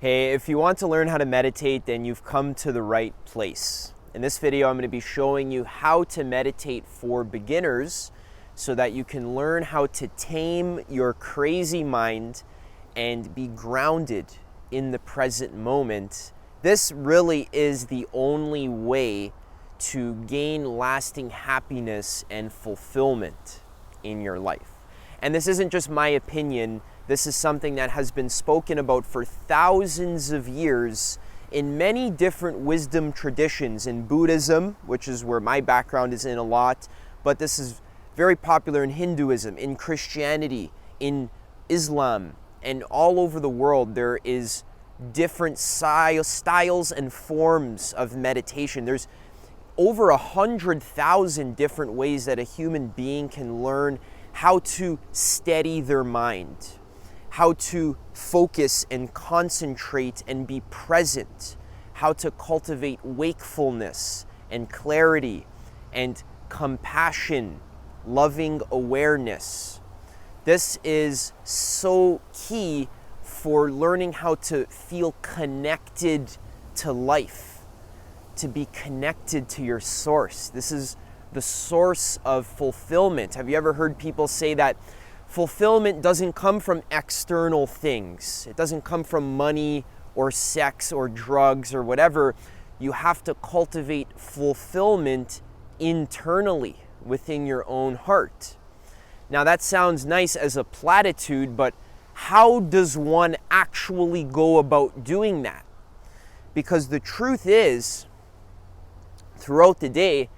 Hey, if you want to learn how to meditate, then you've come to the right place. In this video, I'm going to be showing you how to meditate for beginners so that you can learn how to tame your crazy mind and be grounded in the present moment. This really is the only way to gain lasting happiness and fulfillment in your life. And this isn't just my opinion. This is something that has been spoken about for thousands of years in many different wisdom traditions. In Buddhism, which is where my background is in a lot, but this is very popular in Hinduism, in Christianity, in Islam, and all over the world. There is different styles and forms of meditation. There's over 100,000 different ways that a human being can learn how to steady their mind, how to focus and concentrate and be present, how to cultivate wakefulness and clarity and compassion, loving awareness. This is so key for learning how to feel connected to life, to be connected to your source. This is the source of fulfillment. Have you ever heard people say that fulfillment doesn't come from external things? It doesn't come from money or sex or drugs or whatever. You have to cultivate fulfillment internally within your own heart. Now that sounds nice as a platitude, but how does one actually go about doing that? Because the truth is, throughout the day,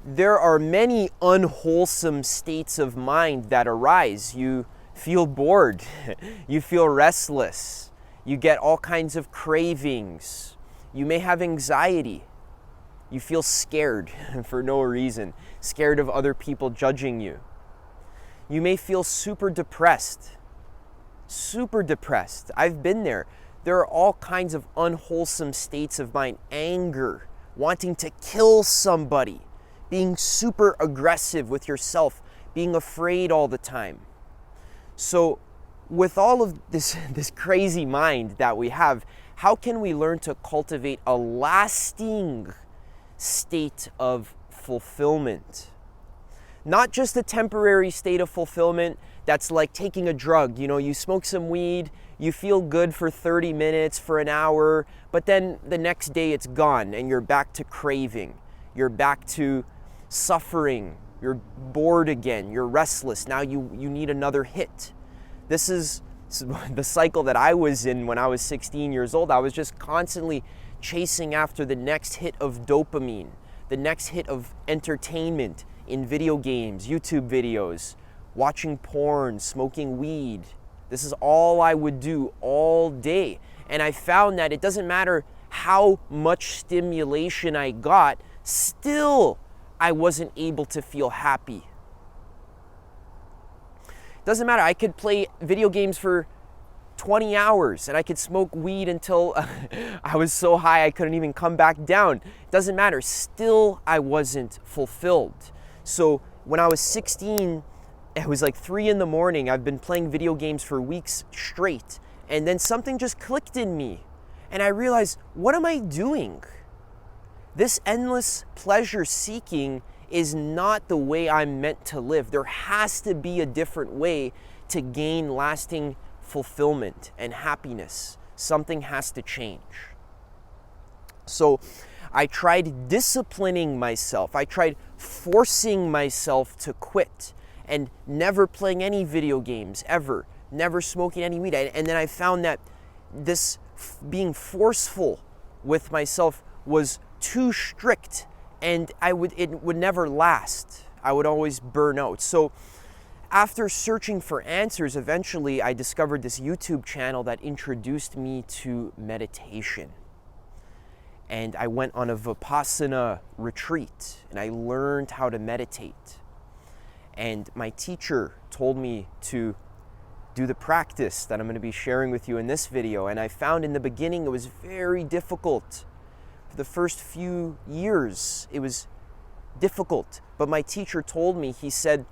there are many unwholesome states of mind that arise. You feel bored, you feel restless, you get all kinds of cravings, you may have anxiety, you feel scared for no reason, scared of other people judging you. You may feel super depressed. I've been there. There are all kinds of unwholesome states of mind. Anger, wanting to kill somebody, being super aggressive with yourself, being afraid all the time. So with all of this crazy mind that we have, how can we learn to cultivate a lasting state of fulfillment? Not just a temporary state of fulfillment that's like taking a drug. You know, you smoke some weed, you feel good for 30 minutes, for an hour, but then the next day it's gone and you're back to craving. You're back to suffering. You're bored again. You're restless. Now you need another hit. This is the cycle that I was in when I was 16 years old. I was just constantly chasing after the next hit of dopamine, the next hit of entertainment in video games, YouTube videos, watching porn, smoking weed. This is all I would do all day. And I found that it doesn't matter how much stimulation I got, still I wasn't able to feel happy. It doesn't matter. I could play video games for 20 hours and I could smoke weed until I was so high I couldn't even come back down. It doesn't matter. Still, I wasn't fulfilled. So when I was 16, it was like 3 a.m. I've been playing video games for weeks straight. And then something just clicked in me. And I realized, what am I doing? This endless pleasure seeking is not the way I'm meant to live. There has to be a different way to gain lasting fulfillment and happiness. Something has to change. So I tried disciplining myself. I tried forcing myself to quit and never playing any video games ever, never smoking any weed. And then I found that this being forceful with myself was too strict, and it would never last. I would always burn out. So after searching for answers, eventually I discovered this YouTube channel that introduced me to meditation. And I went on a Vipassana retreat and I learned how to meditate. And my teacher told me to do the practice that I'm going to be sharing with you in this video. And I found in the beginning it was very difficult. For the first few years, it was difficult. But my teacher told me, he said,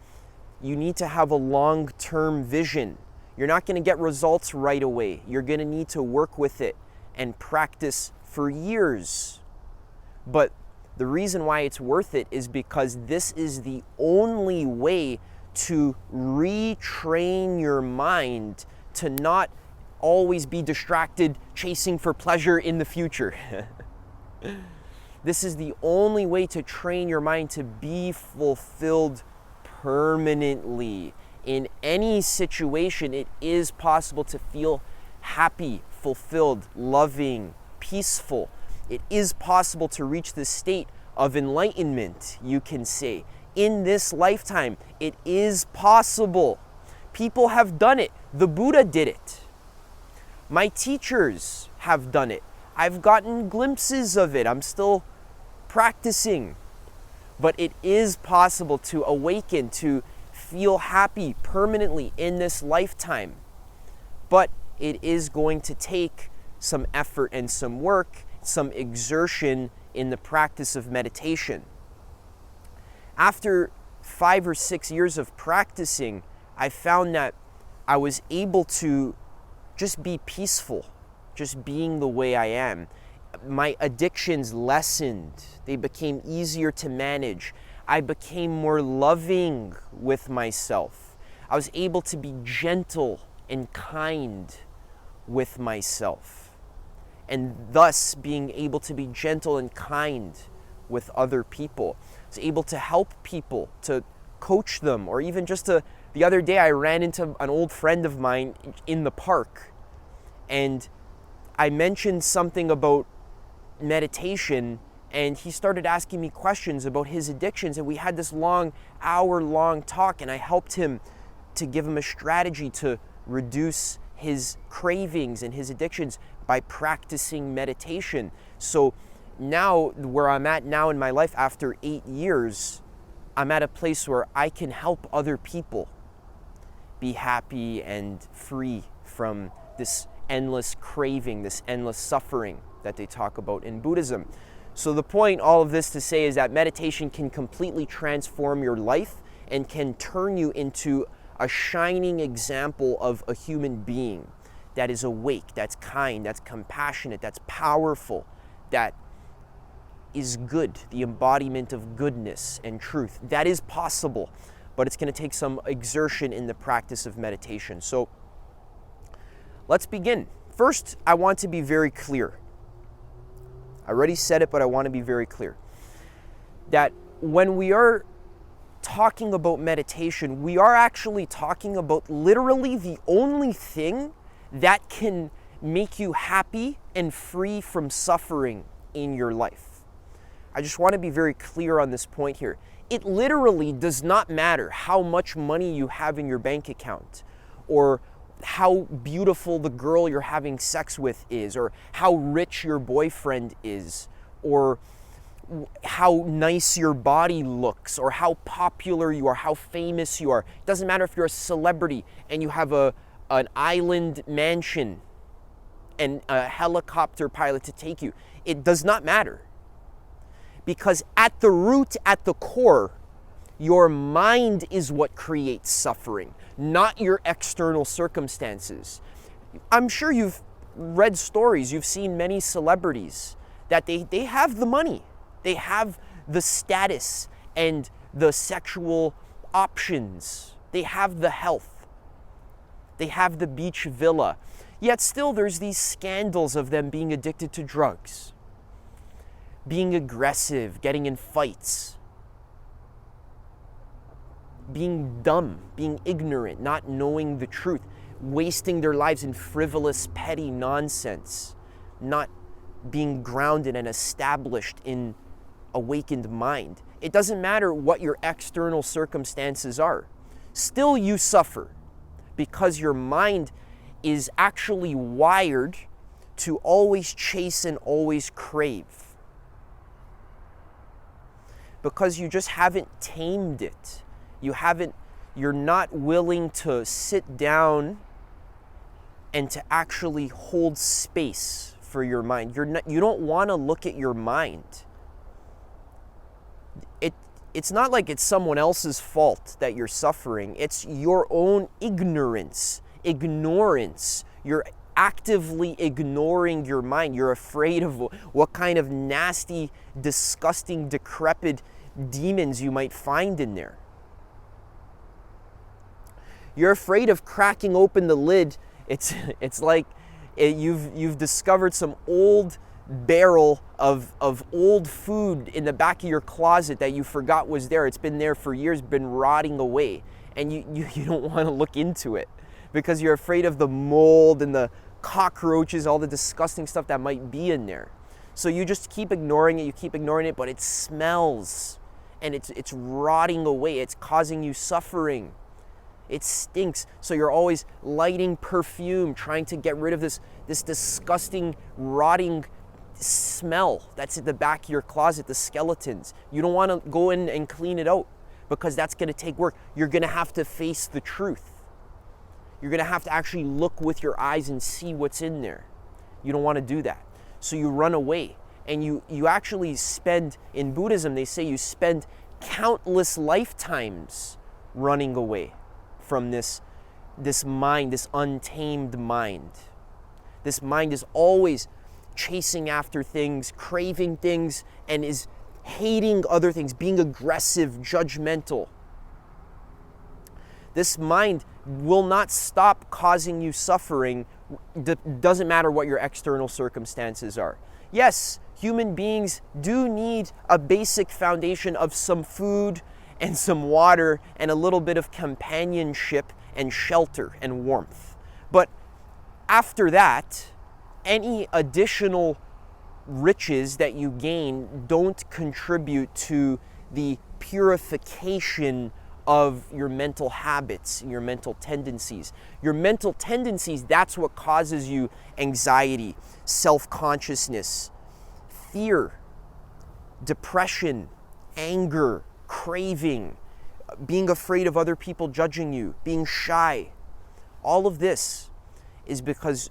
you need to have a long-term vision. You're not going to get results right away. You're going to need to work with it and practice for years. But the reason why it's worth it is because this is the only way to retrain your mind to not always be distracted chasing for pleasure in the future. This is the only way to train your mind to be fulfilled permanently. In any situation, it is possible to feel happy, fulfilled, loving, peaceful. It is possible to reach the state of enlightenment, you can say. In this lifetime, it is possible. People have done it. The Buddha did it. My teachers have done it. I've gotten glimpses of it. I'm still practicing. But it is possible to awaken, to feel happy permanently in this lifetime. But it is going to take some effort and some work, some exertion in the practice of meditation. After 5 or 6 years of practicing, I found that I was able to just be peaceful, just being the way I am. My addictions lessened. They became easier to manage. I became more loving with myself. I was able to be gentle and kind with myself. And thus, being able to be gentle and kind with other people. I was able to help people, to coach them, or even just to, the other day I ran into an old friend of mine in the park, and I mentioned something about meditation, and he started asking me questions about his addictions, and we had this long, hour-long talk, and I helped him to give him a strategy to reduce his cravings and his addictions by practicing meditation. So now, where I'm at now in my life after 8 years, I'm at a place where I can help other people be happy and free from this endless craving, this endless suffering that they talk about in Buddhism. So the point, all of this to say, is that meditation can completely transform your life and can turn you into a shining example of a human being that is awake, that's kind, that's compassionate, that's powerful, that is good, the embodiment of goodness and truth. That is possible, but it's going to take some exertion in the practice of meditation. So let's begin. First, I want to be very clear. I already said it, but I want to be very clear that when we are talking about meditation, we are actually talking about literally the only thing that can make you happy and free from suffering in your life. I just want to be very clear on this point here. It literally does not matter how much money you have in your bank account, or how beautiful the girl you're having sex with is, or how rich your boyfriend is, or how nice your body looks, or how popular you are, how famous you are. It doesn't matter if you're a celebrity and you have an island mansion and a helicopter pilot to take you. It does not matter. Because at the root, at the core, your mind is what creates suffering, not your external circumstances. I'm sure you've read stories, you've seen many celebrities that they have the money, they have the status and the sexual options, they have the health, they have the beach villa, yet still there's these scandals of them being addicted to drugs, being aggressive, getting in fights, being dumb, being ignorant, not knowing the truth, wasting their lives in frivolous, petty nonsense, not being grounded and established in awakened mind. It doesn't matter what your external circumstances are. Still you suffer because your mind is actually wired to always chase and always crave. Because you just haven't tamed it. You're not willing to sit down and to actually hold space for your mind. You don't want to look at your mind. It's not like it's someone else's fault that you're suffering. It's your own ignorance ignorance. You're actively ignoring your mind. You're afraid of what kind of nasty, disgusting, decrepit demons you might find in there. You're afraid of cracking open the lid. It's like you've discovered some old barrel of old food in the back of your closet that you forgot was there. It's been there for years, been rotting away, and you don't want to look into it because you're afraid of the mold and the cockroaches, all the disgusting stuff that might be in there. So you just keep ignoring it, but it smells and it's rotting away. It's causing you suffering. It stinks. So you're always lighting perfume, trying to get rid of this disgusting, rotting smell that's at the back of your closet, the skeletons. You don't want to go in and clean it out because that's going to take work. You're going to have to face the truth. You're going to have to actually look with your eyes and see what's in there. You don't want to do that. So you run away, and you actually spend, in Buddhism, they say you spend countless lifetimes running away from this mind, this untamed mind. This mind is always chasing after things, craving things, and is hating other things, being aggressive, judgmental. This mind will not stop causing you suffering. Doesn't matter what your external circumstances are. Yes, human beings do need a basic foundation of some food and some water and a little bit of companionship and shelter and warmth. But after that, any additional riches that you gain don't contribute to the purification of your mental habits and your mental tendencies. Your mental tendencies, that's what causes you anxiety, self-consciousness, fear, depression, anger, craving, being afraid of other people judging you, being shy. All of this is because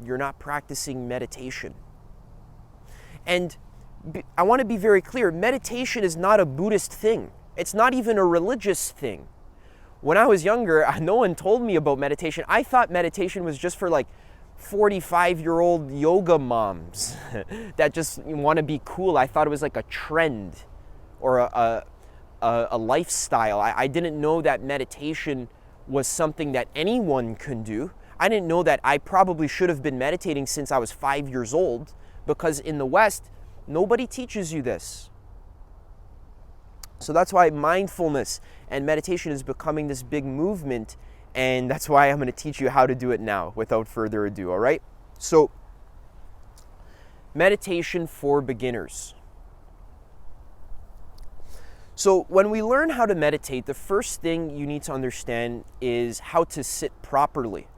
you're not practicing meditation. And I want to be very clear, meditation is not a Buddhist thing. It's not even a religious thing. When I was younger, no one told me about meditation. I thought meditation was just for like 45-year-old yoga moms that just want to be cool. I thought it was like a trend or a lifestyle. I didn't know that meditation was something that anyone can do. I didn't know that I probably should have been meditating since I was 5 years old, because in the West, nobody teaches you this. So that's why mindfulness and meditation is becoming this big movement, and that's why I'm going to teach you how to do it now without further ado, all right? So, meditation for beginners. So when we learn how to meditate, the first thing you need to understand is how to sit properly.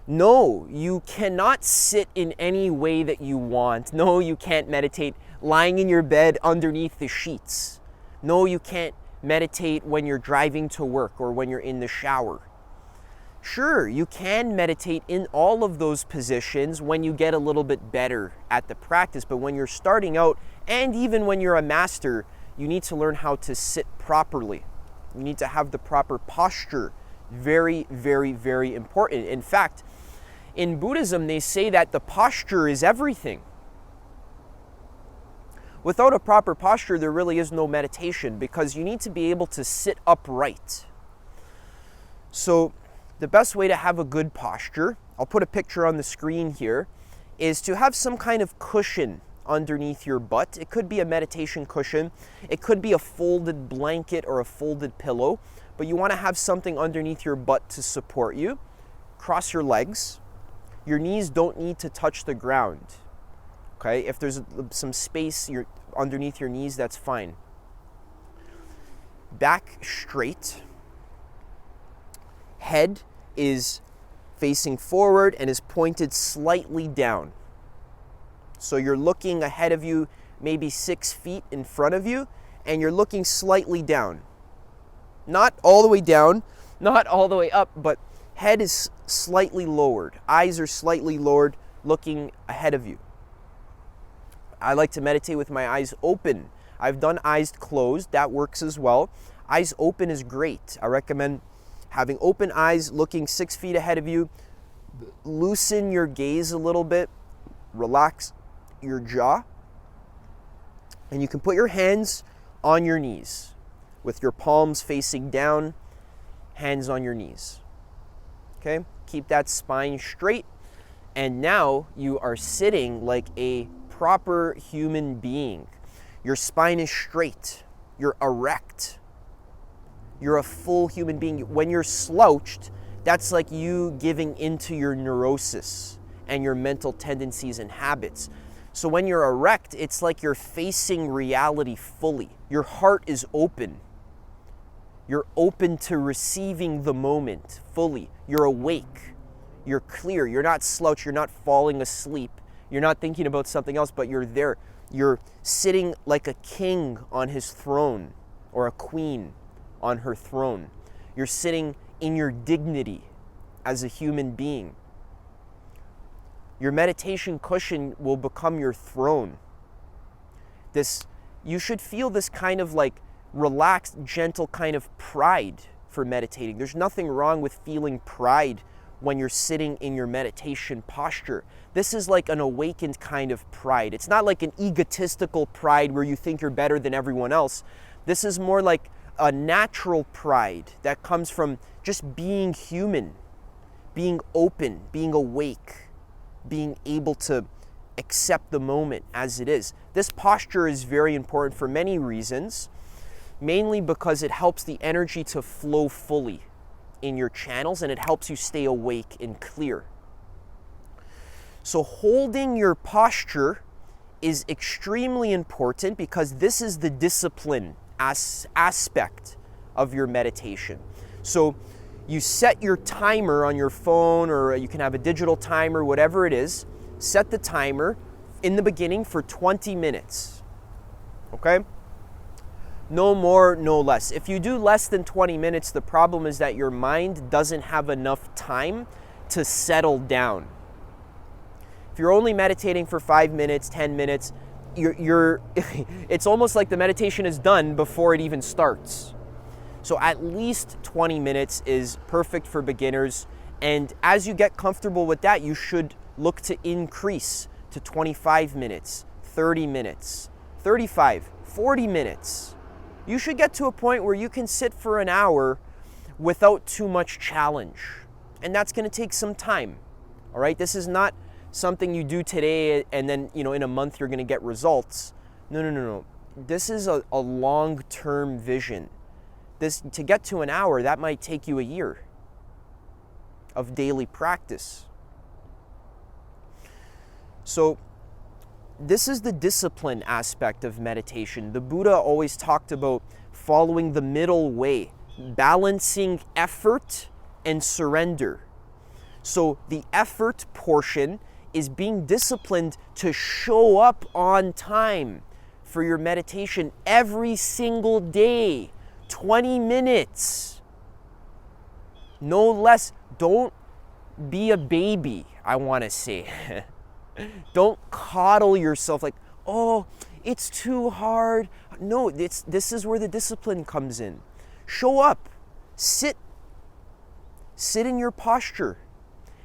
No, you cannot sit in any way that you want. No, you can't meditate lying in your bed underneath the sheets. No, you can't meditate when you're driving to work or when you're in the shower. Sure, you can meditate in all of those positions when you get a little bit better at the practice, but when you're starting out, and even when you're a master, you need to learn how to sit properly. You need to have the proper posture. Very, very, very important. In fact, in Buddhism, they say that the posture is everything. Without a proper posture, there really is no meditation, because you need to be able to sit upright. So the best way to have a good posture, I'll put a picture on the screen here, is to have some kind of cushion underneath your butt. It could be a meditation cushion. It could be a folded blanket or a folded pillow, but you want to have something underneath your butt to support you. Cross your legs. Your knees don't need to touch the ground. Okay, if there's some space underneath your knees, that's fine. Back straight. Head is facing forward and is pointed slightly down. So you're looking ahead of you, maybe 6 feet in front of you, and you're looking slightly down. Not all the way down, not all the way up, but head is slightly lowered. Eyes are slightly lowered, looking ahead of you. I like to meditate with my eyes open. I've done eyes closed, that works as well. Eyes open is great. I recommend having open eyes, looking 6 feet ahead of you. Loosen your gaze a little bit, relax your jaw, and you can put your hands on your knees with your palms facing down, hands on your knees. Okay, keep that spine straight, and now you are sitting like a proper human being. Your spine is straight, you're erect, you're a full human being. When you're slouched, that's like you giving into your neurosis and your mental tendencies and habits. So when you're erect, it's like you're facing reality fully. Your heart is open. You're open to receiving the moment fully. You're awake. You're clear. You're not slouched. You're not falling asleep. You're not thinking about something else, but you're there. You're sitting like a king on his throne or a queen on her throne. You're sitting in your dignity as a human being. Your meditation cushion will become your throne. You should feel this kind of like relaxed, gentle kind of pride for meditating. There's nothing wrong with feeling pride when you're sitting in your meditation posture. This is like an awakened kind of pride. It's not like an egotistical pride where you think you're better than everyone else. This is more like a natural pride that comes from just being human, being open, being awake, being able to accept the moment as it is. This posture is very important for many reasons, mainly because it helps the energy to flow fully in your channels and it helps you stay awake and clear. So holding your posture is extremely important because this is the discipline aspect of your meditation. So you set your timer on your phone, or you can have a digital timer, whatever it is. Set the timer in the beginning for 20 minutes. Okay? No more, no less. If you do less than 20 minutes, the problem is that your mind doesn't have enough time to settle down. If you're only meditating for 5 minutes, 10 minutes, it's almost like the meditation is done before it even starts. So at least 20 minutes is perfect for beginners. And as you get comfortable with that, you should look to increase to 25 minutes, 30 minutes, 35, 40 minutes. You should get to a point where you can sit for an hour without too much challenge. And that's going to take some time. All right? This is not something you do today and then, in a month you're going to get results. No. This is a long-term vision. To get to an hour, that might take you a year of daily practice. So this is the discipline aspect of meditation. The Buddha always talked about following the middle way, balancing effort and surrender. So the effort portion is being disciplined to show up on time for your meditation every single day. 20 minutes, no less. Don't be a baby, I want to say. Don't coddle yourself like, oh, it's too hard. No, this is where the discipline comes in. Show up, sit in your posture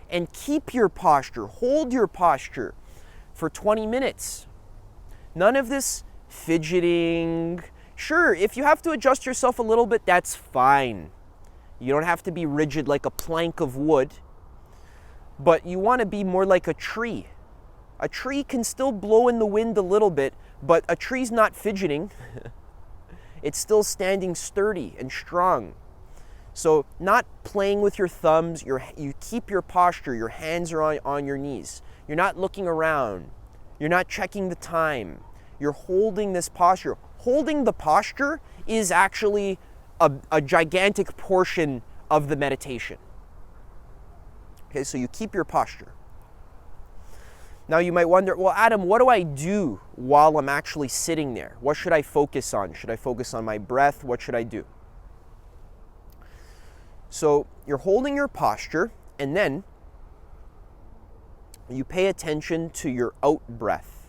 and keep your posture, hold your posture for 20 minutes. None of this fidgeting. Sure, if you have to adjust yourself a little bit, that's fine. You don't have to be rigid like a plank of wood, but you want to be more like a tree. A tree can still blow in the wind a little bit, but a tree's not fidgeting. It's still standing sturdy and strong. So not playing with your thumbs, you keep your posture, your hands are on your knees. You're not looking around. You're not checking the time. You're holding this posture. Holding the posture is actually a gigantic portion of the meditation. Okay, so you keep your posture. Now you might wonder, well, Adam, what do I do while I'm actually sitting there? What should I focus on? Should I focus on my breath? What should I do? So you're holding your posture, and then you pay attention to your out breath.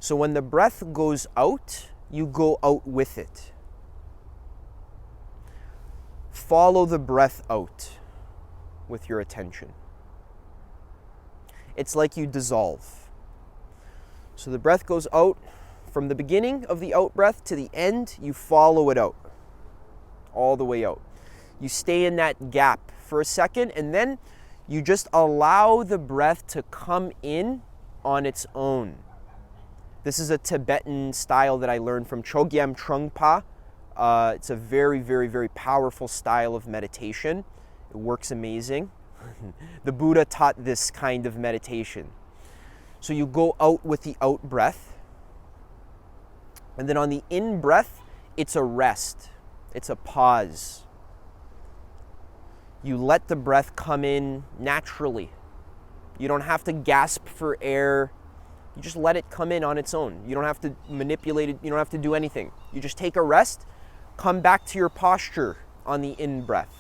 So when the breath goes out, you go out with it. follow the breath out with your attention. It's like you dissolve. So the breath goes out from the beginning of the out breath to the end, you follow it out, all the way out. You stay in that gap for a second, and then you just allow the breath to come in on its own. This is a Tibetan style that I learned from Chogyam Trungpa. It's a very, very, very powerful style of meditation. It works amazing. The Buddha taught this kind of meditation. So you go out with the out breath, and then on the in breath, it's a rest. It's a pause. You let the breath come in naturally. You don't have to gasp for air. You just let it come in on its own. You don't have to manipulate it. You don't have to do anything. You just take a rest, come back to your posture on the in breath.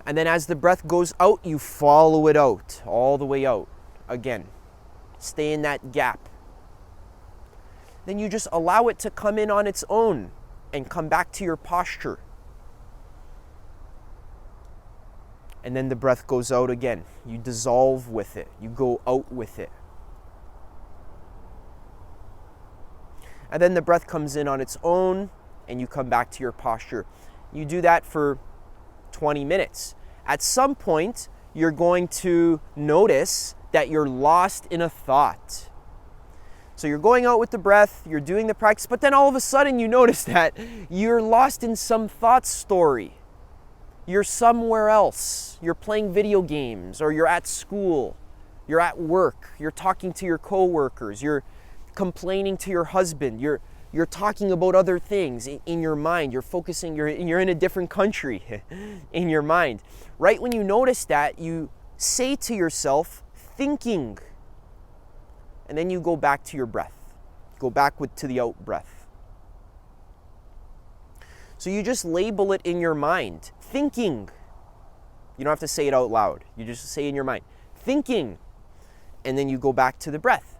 And then as the breath goes out, you follow it out, all the way out. Again, stay in that gap. Then you just allow it to come in on its own and come back to your posture. And then the breath goes out again. You dissolve with it. You go out with it. And then the breath comes in on its own and you come back to your posture. You do that for 20 minutes. At some point, you're going to notice that you're lost in a thought. So you're going out with the breath, you're doing the practice, but then all of a sudden you notice that you're lost in some thought story. You're somewhere else. You're playing video games, or you're at school, you're at work, you're talking to your coworkers, you're complaining to your husband, you're talking about other things in your mind. You're focusing, you're in a different country in your mind. Right when you notice that, you say to yourself, thinking, and then you go back to your breath. Go back to the out breath. So you just label it in your mind, thinking. You don't have to say it out loud. You just say in your mind, thinking, and then you go back to the breath.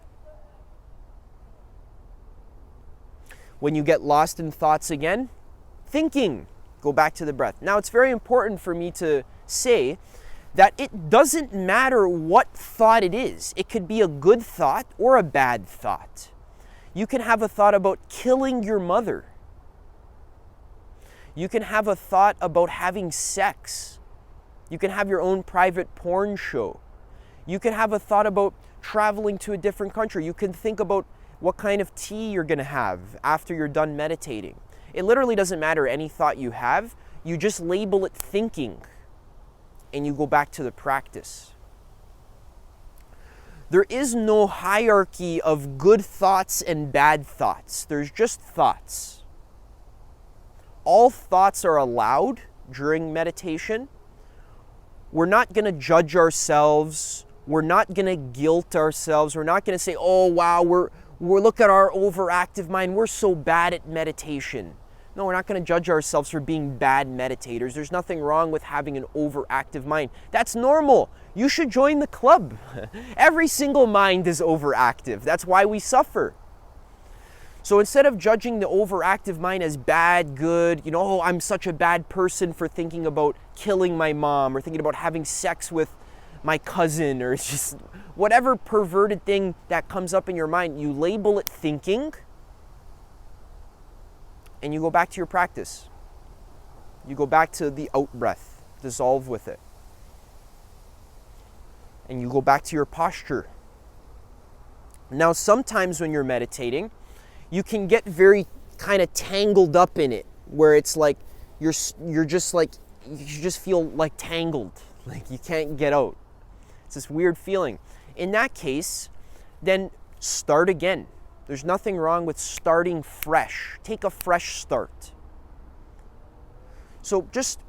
When you get lost in thoughts again, thinking, go back to the breath. Now, it's very important for me to say that it doesn't matter what thought it is. It could be a good thought or a bad thought. You can have a thought about killing your mother. You can have a thought about having sex. You can have your own private porn show. You can have a thought about traveling to a different country. You can think about what kind of tea you're going to have after you're done meditating. It literally doesn't matter any thought you have. You just label it thinking, and you go back to the practice. There is no hierarchy of good thoughts and bad thoughts. There's just thoughts. All thoughts are allowed during meditation. We're not going to judge ourselves. We're not going to guilt ourselves. We're not going to say, oh, wow, we're look at our overactive mind. We're so bad at meditation. No, we're not going to judge ourselves for being bad meditators. There's nothing wrong with having an overactive mind. That's normal. You should join the club. Every single mind is overactive. That's why we suffer. So instead of judging the overactive mind as bad, good, oh, I'm such a bad person for thinking about killing my mom or thinking about having sex with my cousin, or it's just whatever perverted thing that comes up in your mind, you label it thinking, and you go back to your practice. You go back to the out breath, dissolve with it. And you go back to your posture. Now, sometimes when you're meditating, you can get very kind of tangled up in it, where it's like you just feel like tangled, like you can't get out. It's this weird feeling. In that case, then start again. There's nothing wrong with starting fresh. Take a fresh start. So just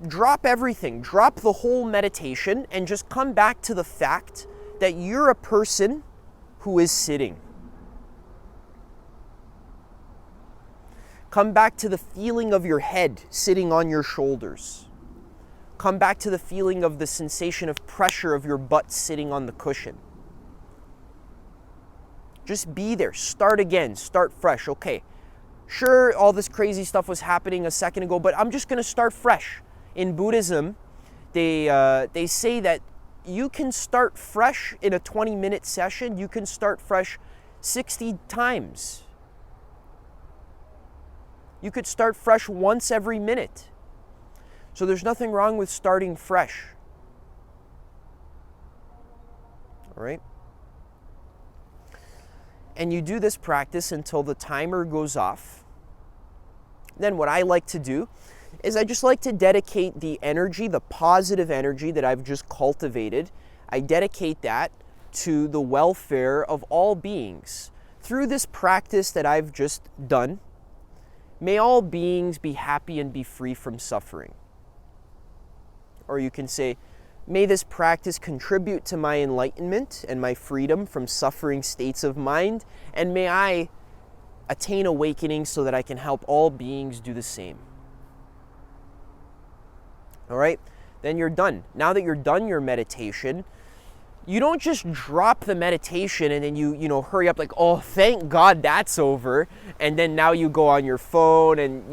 drop everything. Drop the whole meditation and just come back to the fact that you're a person who is sitting. Come back to the feeling of your head sitting on your shoulders. Come back to the feeling of the sensation of pressure of your butt sitting on the cushion. Just be there. Start again. Start fresh. Okay, Sure, all this crazy stuff was happening a second ago, but I'm just going to start fresh. In Buddhism, they say that you can start fresh in a 20-minute session. You can start fresh 60 times. You could start fresh once every minute. So there's nothing wrong with starting fresh. All right? And you do this practice until the timer goes off. Then what I like to do is I just like to dedicate the energy, the positive energy that I've just cultivated, I dedicate that to the welfare of all beings. Through this practice that I've just done, may all beings be happy and be free from suffering. Or you can say, may this practice contribute to my enlightenment and my freedom from suffering states of mind, and may I attain awakening so that I can help all beings do the same. All right, then you're done. Now that you're done your meditation, you don't just drop the meditation and then you hurry up like, oh, thank God that's over, and then now you go on your phone and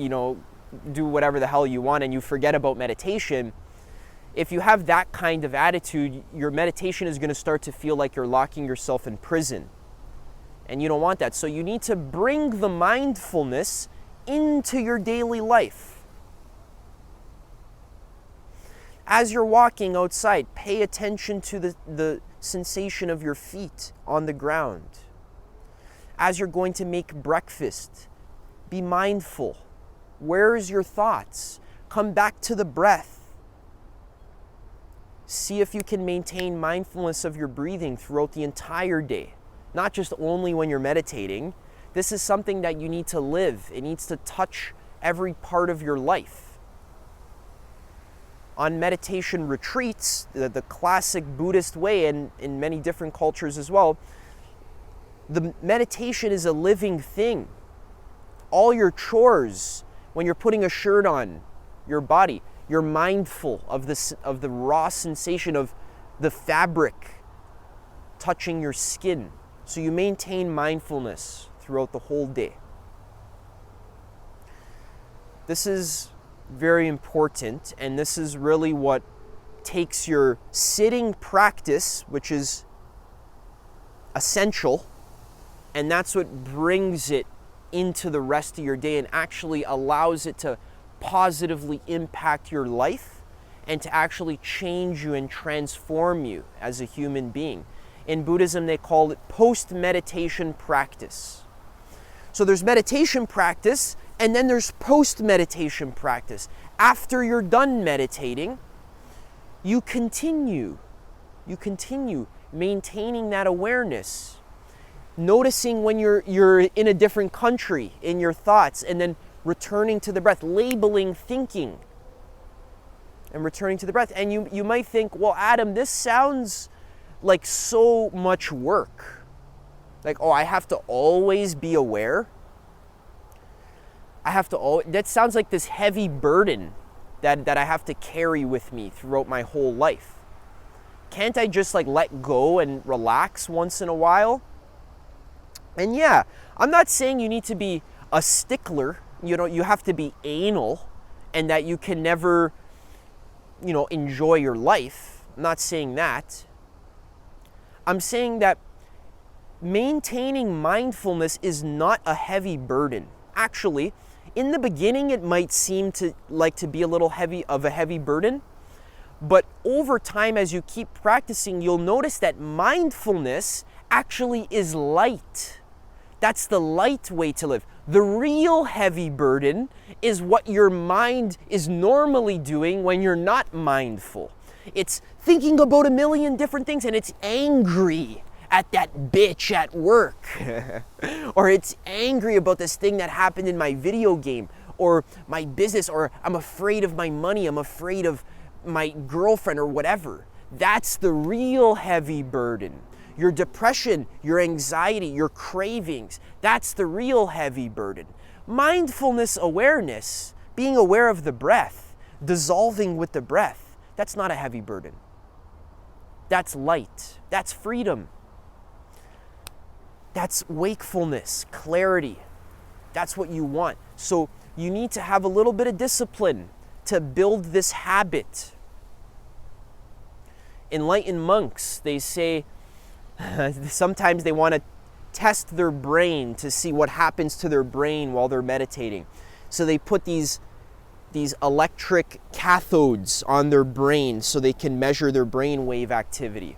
do whatever the hell you want and you forget about meditation. If you have that kind of attitude, your meditation is going to start to feel like you're locking yourself in prison. And you don't want that. So you need to bring the mindfulness into your daily life. As you're walking outside, pay attention to the sensation of your feet on the ground. As you're going to make breakfast, be mindful. Where's your thoughts? Come back to the breath. See if you can maintain mindfulness of your breathing throughout the entire day, not just only when you're meditating. This is something that you need to live. It needs to touch every part of your life. On meditation retreats, the classic Buddhist way, and in many different cultures as well, the meditation is a living thing. All your chores, when you're putting a shirt on your body, you're mindful of the raw sensation of the fabric touching your skin. So you maintain mindfulness throughout the whole day. This is very important, and this is really what takes your sitting practice, which is essential, and that's what brings it into the rest of your day and actually allows it to positively impact your life and to actually change you and transform you as a human being. In Buddhism, they call it post-meditation practice. So there's meditation practice, and then there's post-meditation practice. After you're done meditating, you continue maintaining that awareness, noticing when you're in a different country in your thoughts, and then returning to the breath, labeling thinking, and returning to the breath. And you might think, well, Adam, this sounds like so much work. Like, oh, I have to always be aware. That sounds like this heavy burden that I have to carry with me throughout my whole life. Can't I just let go and relax once in a while? And yeah, I'm not saying you need to be a stickler. You have to be anal and that you can never, enjoy your life. I'm not saying that. I'm saying that maintaining mindfulness is not a heavy burden. Actually, in the beginning, it might seem to be a little heavy of a heavy burden, but over time, as you keep practicing, you'll notice that mindfulness actually is light. That's the light way to live. The real heavy burden is what your mind is normally doing when you're not mindful. It's thinking about a million different things, and it's angry at that bitch at work. Or it's angry about this thing that happened in my video game, or my business, or I'm afraid of my money, I'm afraid of my girlfriend, or whatever. That's the real heavy burden. Your depression, your anxiety, your cravings, that's the real heavy burden. Mindfulness awareness, being aware of the breath, dissolving with the breath, that's not a heavy burden. That's light. That's freedom. That's wakefulness, clarity. That's what you want. So you need to have a little bit of discipline to build this habit. Enlightened monks, they say, sometimes they want to test their brain to see what happens to their brain while they're meditating. So they put these electric cathodes on their brain so they can measure their brain wave activity.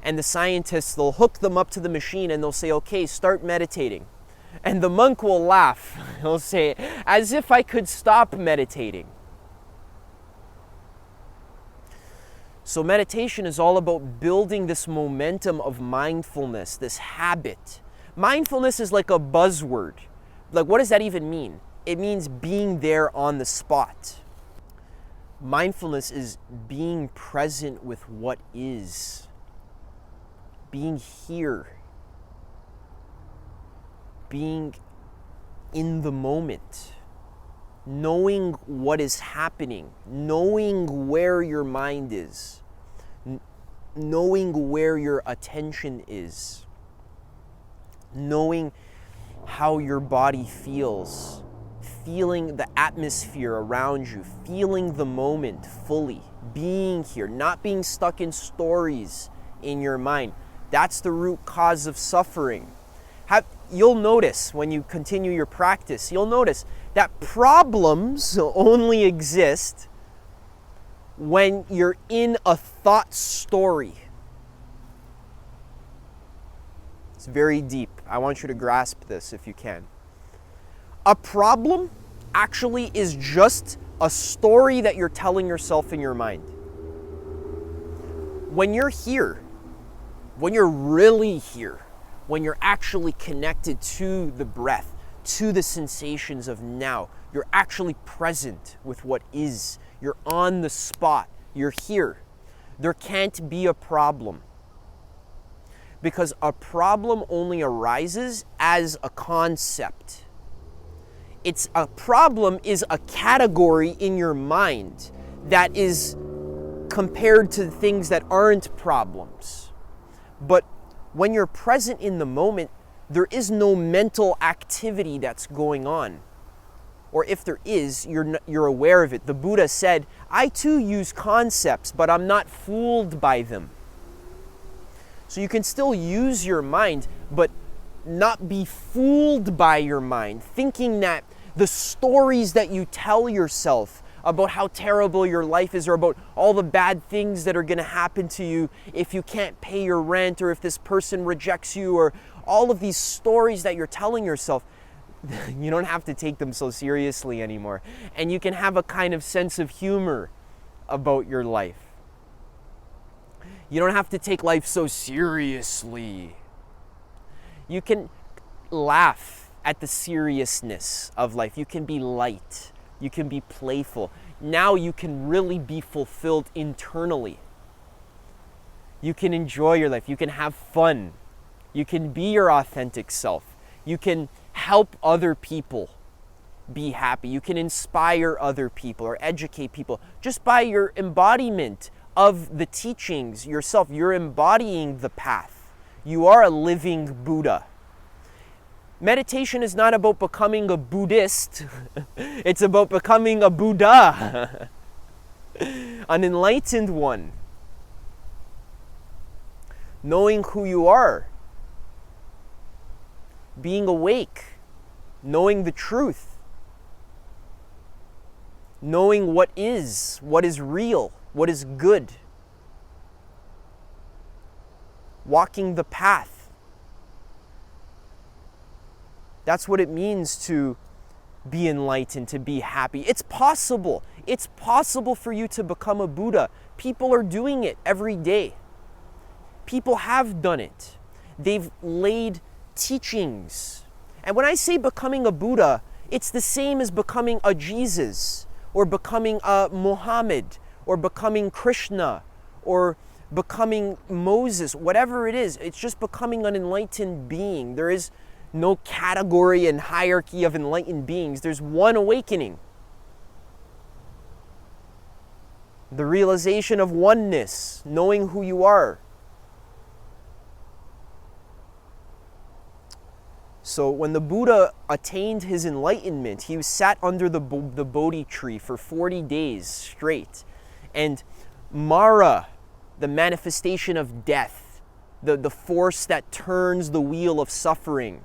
And the scientists, they'll hook them up to the machine and they'll say, okay, start meditating. And the monk will laugh. He'll say, as if I could stop meditating. So meditation is all about building this momentum of mindfulness, this habit. Mindfulness is like a buzzword. Like, what does that even mean? It means being there on the spot. Mindfulness is being present with what is. Being here. Being in the moment. Knowing what is happening. Knowing where your mind is. Knowing where your attention is. Knowing how your body feels. Feeling the atmosphere around you. Feeling the moment fully. Being here. Not being stuck in stories in your mind. That's the root cause of suffering. You'll notice when you continue your practice, you'll notice that problems only exist when you're in a thought story. It's very deep. I want you to grasp this if you can. A problem actually is just a story that you're telling yourself in your mind. When you're here, when you're really here, when you're actually connected to the breath, to the sensations of now, you're actually present with what is. You're on the spot. You're here. There can't be a problem. Because a problem only arises as a concept. A problem is a category in your mind that is compared to things that aren't problems. But when you're present in the moment, there is no mental activity that's going on. Or if there is, you're aware of it. The Buddha said, I too use concepts, but I'm not fooled by them. So you can still use your mind, but not be fooled by your mind, thinking that the stories that you tell yourself about how terrible your life is, or about all the bad things that are going to happen to you if you can't pay your rent, or if this person rejects you, or all of these stories that you're telling yourself, you don't have to take them so seriously anymore. And you can have a kind of sense of humor about your life. You don't have to take life so seriously. You can laugh at the seriousness of life. You can be light. You can be playful. Now you can really be fulfilled internally. You can enjoy your life. You can have fun. You can be your authentic self. You can help other people be happy. You can inspire other people or educate people just by your embodiment of the teachings yourself. You're embodying the path. You are a living Buddha. Meditation is not about becoming a Buddhist. It's about becoming a Buddha, an enlightened one. Knowing who you are, being awake, knowing the truth, knowing what is real, what is good, walking the path. That's what it means to be enlightened, to be happy. It's possible. It's possible for you to become a Buddha. People are doing it every day. People have done it. They've laid teachings. And when I say becoming a Buddha, it's the same as becoming a Jesus, or becoming a Muhammad, or becoming Krishna, or becoming Moses, whatever it is. It's just becoming an enlightened being. There is no category and hierarchy of enlightened beings. There's one awakening. The realization of oneness, knowing who you are. So when the Buddha attained his enlightenment, he sat under the Bodhi tree for 40 days straight. And Mara, the manifestation of death, the force that turns the wheel of suffering,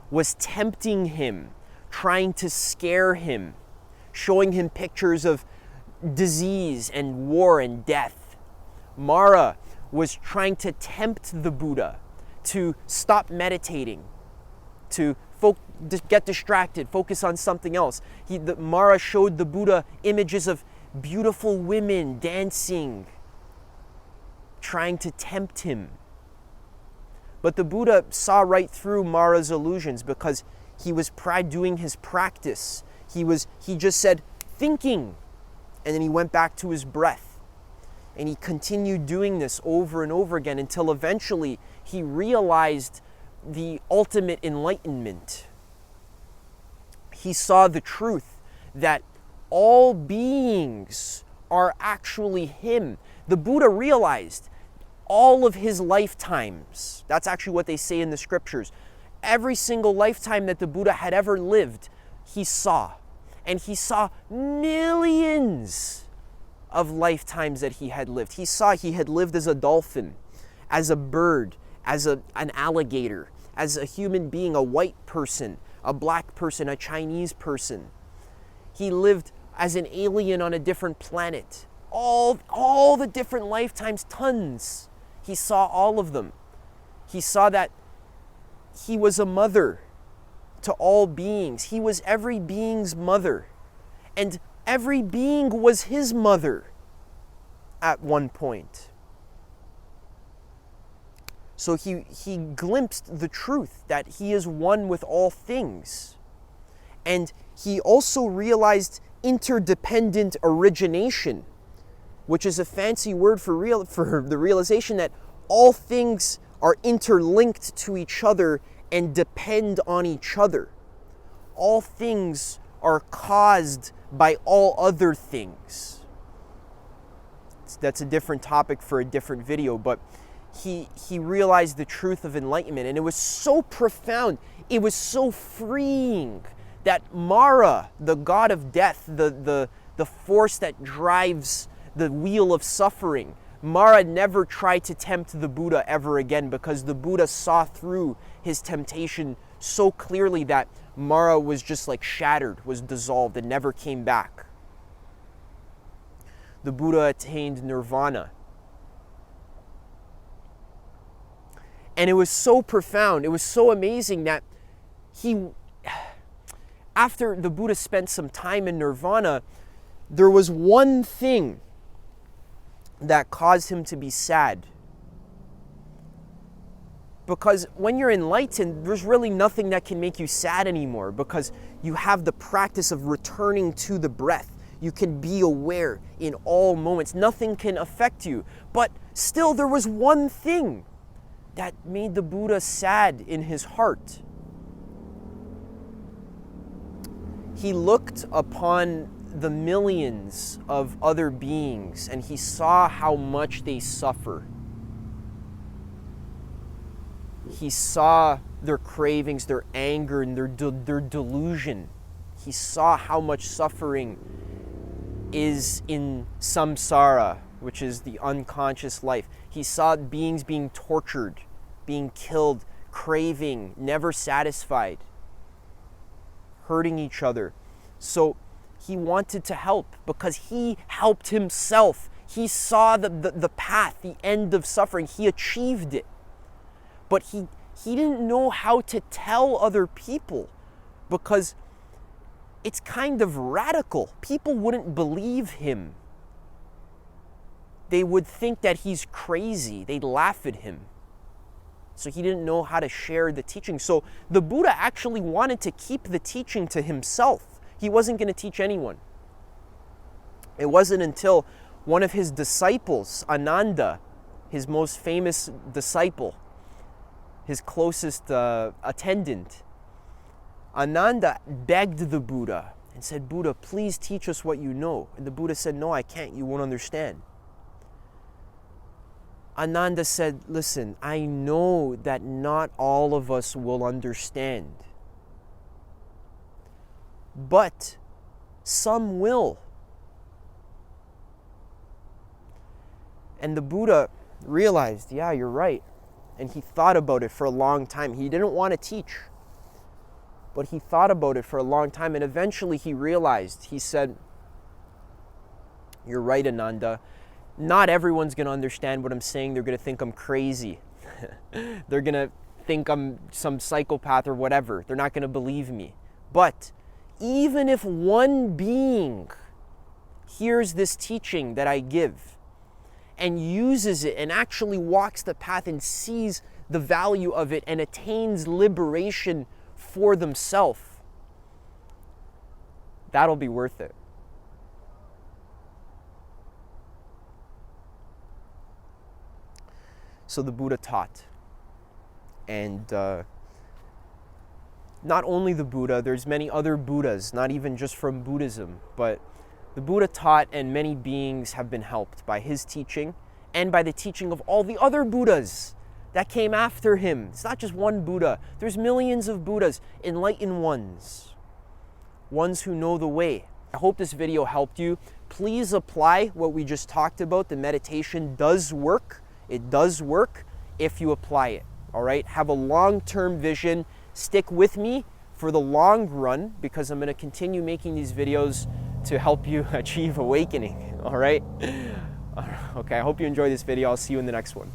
was tempting him, trying to scare him, showing him pictures of disease and war and death. Mara was trying to tempt the Buddha to stop meditating, to get distracted, focus on something else. Mara showed the Buddha images of beautiful women dancing, trying to tempt him. But the Buddha saw right through Mara's illusions because he was doing his practice. He just said, thinking, and then he went back to his breath. And he continued doing this over and over again until eventually he realized the ultimate enlightenment. He saw the truth that all beings are actually him. The Buddha realized all of his lifetimes, that's actually what they say in the scriptures, every single lifetime that the Buddha had ever lived, he saw. And he saw millions of lifetimes that he had lived. He saw he had lived as a dolphin, as a bird, as an alligator, as a human being, a white person, a black person, a Chinese person. He lived as an alien on a different planet. All the different lifetimes, tons. He saw all of them. He saw that he was a mother to all beings. He was every being's mother. And every being was his mother at one point. So he glimpsed the truth that he is one with all things. And he also realized interdependent origination, which is a fancy word for the realization that all things are interlinked to each other and depend on each other. All things are caused by all other things. That's a different topic for a different video, but he realized the truth of enlightenment, and it was so profound, it was so freeing that Mara, the god of death, the force that drives the wheel of suffering, Mara never tried to tempt the Buddha ever again, because the Buddha saw through his temptation so clearly that Mara was just like shattered, was dissolved, and never came back. The Buddha attained nirvana. And it was so profound, it was so amazing that after the Buddha spent some time in nirvana, there was one thing that caused him to be sad. Because when you're enlightened, there's really nothing that can make you sad anymore, because you have the practice of returning to the breath. You can be aware in all moments. Nothing can affect you. But still, there was one thing that made the Buddha sad in his heart. He looked upon the millions of other beings and he saw how much they suffer. He saw their cravings, their anger, and their delusion. He saw how much suffering is in samsara, which is the unconscious life. He saw beings being tortured, being killed, craving, never satisfied, hurting each other. So he wanted to help because he helped himself. He saw the path, the end of suffering. He achieved it. But he didn't know how to tell other people because it's kind of radical. People wouldn't believe him. They would think that he's crazy. They'd laugh at him. So he didn't know how to share the teaching. So the Buddha actually wanted to keep the teaching to himself. He wasn't going to teach anyone. It wasn't until one of his disciples, Ananda, his most famous disciple, his closest attendant, Ananda begged the Buddha and said, "Buddha, please teach us what you know." And the Buddha said, "No, I can't. You won't understand." Ananda said, "Listen, I know that not all of us will understand. but some will. And the Buddha realized, yeah, you're right. And he thought about it for a long time. He didn't want to teach, but he thought about it for a long time. And eventually he realized, he said, you're right, Ananda. Not everyone's going to understand what I'm saying. They're going to think I'm crazy. They're going to think I'm some psychopath or whatever. They're not going to believe me. But even if one being hears this teaching that I give and uses it and actually walks the path and sees the value of it and attains liberation for themselves, that'll be worth it. So the Buddha taught. And not only the Buddha, there's many other Buddhas, not even just from Buddhism, but the Buddha taught, and many beings have been helped by his teaching and by the teaching of all the other Buddhas that came after him. It's not just one Buddha. There's millions of Buddhas, enlightened ones who know the way. I hope this video helped you. Please apply what we just talked about. The meditation does work. It does work if you apply it. All right? Have a long-term vision. Stick with me for the long run, because I'm going to continue making these videos to help you achieve awakening. All right? Okay, I hope you enjoyed this video. I'll see you in the next one.